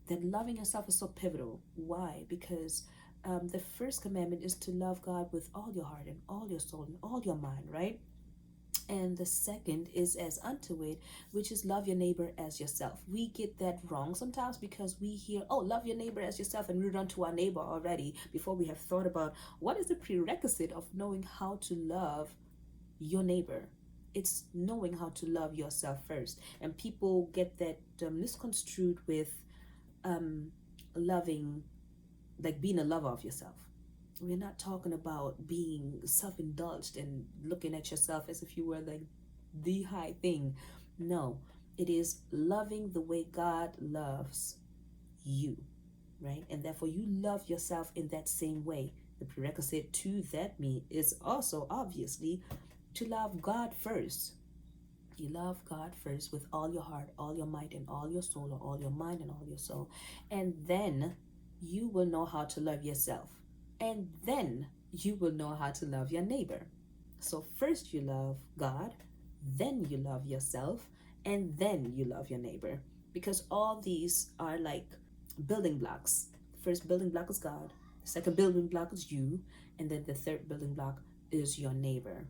that loving yourself is so pivotal. Why? Because the first commandment is to love God with all your heart and all your soul and all your mind, right? And the second is as unto it, which is love your neighbor as yourself. We get that wrong sometimes because we hear, oh, love your neighbor as yourself, and we run to our neighbor already before we have thought about what is the prerequisite of knowing how to love your neighbor. It's knowing how to love yourself first. And people get that misconstrued with loving, like being a lover of yourself. We're not talking about being self-indulged and looking at yourself as if you were like the high thing. No, it is loving the way God loves you, right? And therefore you love yourself in that same way. The prerequisite to that me is also obviously to love God first. You love God first with all your heart, all your might, and all your soul, or all your mind and all your soul. And then you will know how to love yourself. And then you will know how to love your neighbor. So first you love God, then you love yourself, and then you love your neighbor. Because all these are like building blocks. The first building block is God, the second building block is you, and then the third building block is your neighbor.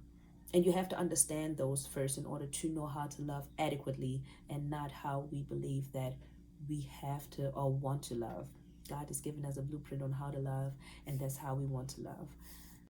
And you have to understand those first in order to know how to love adequately, and not how we believe that we have to or want to love. God has given us a blueprint on how to love, and that's how we want to love.